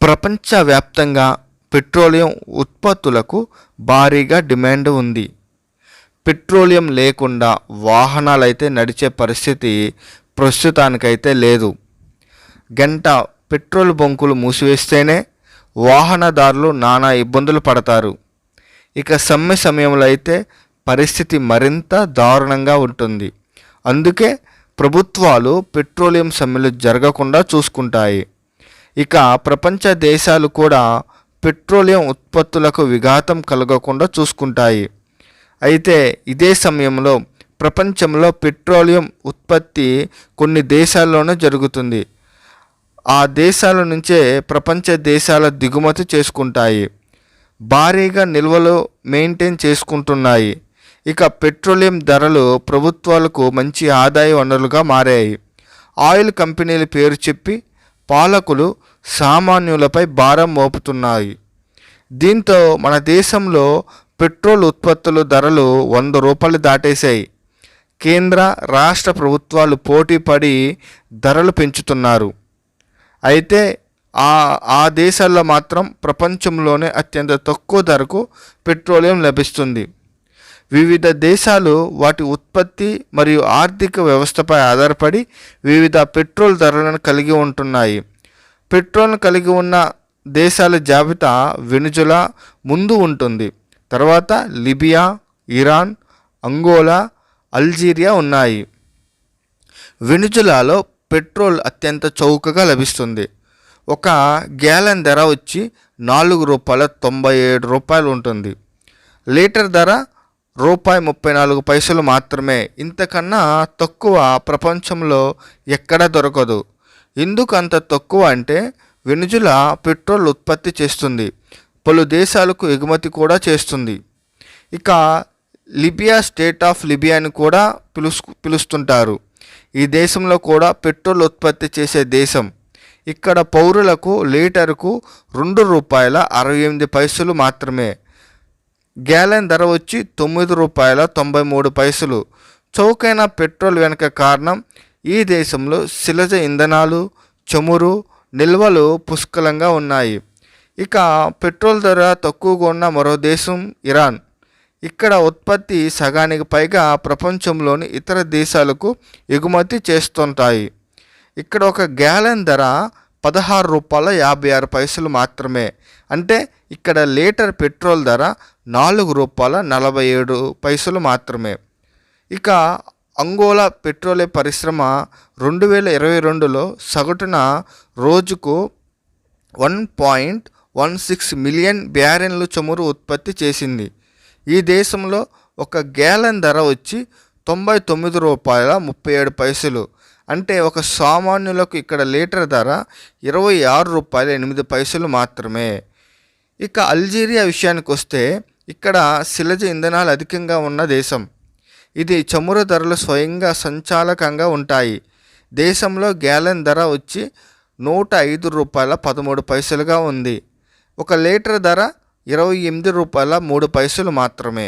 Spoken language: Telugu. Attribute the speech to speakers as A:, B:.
A: ప్రపంచవ్యాప్తంగా పెట్రోలియం ఉత్పత్తులకు భారీగా డిమాండ్ ఉంది. పెట్రోలియం లేకుండా వాహనాలైతే నడిచే పరిస్థితి ప్రస్తుతానికైతే లేదు. గంట పెట్రోల్ బంకులు మూసివేస్తేనే వాహనదారులు నానా ఇబ్బందులు పడతారు. ఇక సమ్మె సమయంలో అయితే పరిస్థితి మరింత దారుణంగా ఉంటుంది. అందుకే ప్రభుత్వాలు పెట్రోలియం సమ్మెలు జరగకుండా చూసుకుంటాయి. ఇక ప్రపంచ దేశాలు కూడా పెట్రోలియం ఉత్పత్తులకు విఘాతం కలగకుండా చూసుకుంటాయి. అయితే ఇదే సమయంలో ప్రపంచంలో పెట్రోలియం ఉత్పత్తి కొన్ని దేశాల్లోనే జరుగుతుంది. ఆ దేశాల నుంచే ప్రపంచ దేశాల దిగుమతి చేసుకుంటాయి. భారీగా నిల్వలు మెయింటైన్ చేసుకుంటున్నాయి. ఇక పెట్రోలియం ధరలు ప్రభుత్వాలకు మంచి ఆదాయ వనరులుగా మారాయి. ఆయిల్ కంపెనీల పేరు చెప్పి పాలకులు సామాన్యులపై భారం మోపుతున్నాయి. దీంతో మన దేశంలో పెట్రోల్ ఉత్పత్తుల ధరలు 100 రూపాయలు దాటేశాయి. కేంద్ర రాష్ట్ర ప్రభుత్వాలు పోటీ పడి ధరలు పెంచుతున్నారు. అయితే ఆ దేశాల్లో మాత్రం ప్రపంచంలోనే అత్యంత తక్కువ ధరకు పెట్రోలియం లభిస్తుంది. వివిధ దేశాలు వాటి ఉత్పత్తి మరియు ఆర్థిక వ్యవస్థపై ఆధారపడి వివిధ పెట్రోల్ ధరలను కలిగి ఉంటున్నాయి. పెట్రోల్ను కలిగి ఉన్న దేశాల జాబితా వెనుజులా ముందు ఉంటుంది. తర్వాత లిబియా, ఇరాన్, అంగోలా, అల్జీరియా ఉన్నాయి. వెనుజులాలో పెట్రోల్ అత్యంత చౌకగా లభిస్తుంది. ఒక గ్యాలన్ ధర వచ్చి ₹4.97 ఉంటుంది. లీటర్ ధర ₹1.34 మాత్రమే. ఇంతకన్నా తక్కువ ప్రపంచంలో ఎక్కడా దొరకదు. ఎందుకు అంత తక్కువ అంటే వెనుజులా పెట్రోల్ ఉత్పత్తి చేస్తుంది, పలు దేశాలకు ఎగుమతి కూడా చేస్తుంది. ఇక లిబియా స్టేట్ ఆఫ్ లిబియా అని కూడా పిలుస్తుంటారు. ఈ దేశంలో కూడా పెట్రోల్ ఉత్పత్తి చేసే దేశం. ఇక్కడ పౌరులకు లీటరుకు ₹2.68 మాత్రమే. గ్యాలన్ ధర వచ్చి ₹9.93. చౌకైన పెట్రోల్ వెనుక కారణం ఈ దేశంలో శిలజ ఇంధనాలు, చమురు నిల్వలు పుష్కలంగా ఉన్నాయి. ఇక పెట్రోల్ ధర తక్కువగా ఉన్న మరో దేశం ఇరాన్. ఇక్కడ ఉత్పత్తి సగానికి పైగా ప్రపంచంలోని ఇతర దేశాలకు ఎగుమతి చేస్తుంటాయి. ఇక్కడ ఒక గ్యాలన్ ధర ₹16.56 మాత్రమే. అంటే ఇక్కడ లీటర్ పెట్రోల్ ధర ₹4.47 మాత్రమే. ఇక అంగోలా పెట్రోలియం పరిశ్రమ 2022లో సగటున రోజుకు 1.16 మిలియన్ బ్యారెన్లు చమురు ఉత్పత్తి చేసింది. ఈ దేశంలో ఒక గ్యాలన్ ధర వచ్చి ₹99.37. అంటే ఒక సామాన్యులకు ఇక్కడ లీటర్ ధర ₹26.08 మాత్రమే. ఇక అల్జీరియా విషయానికి వస్తే ఇక్కడ శిలజ ఇంధనాలు అధికంగా ఉన్న దేశం. ఇది చమురు ధరలు స్వయంగా సంచాలకంగా ఉంటాయి. దేశంలో గ్యాలన్ ధర వచ్చి ₹105.13 ఉంది. ఒక లీటర్ ధర ₹28.03 మాత్రమే.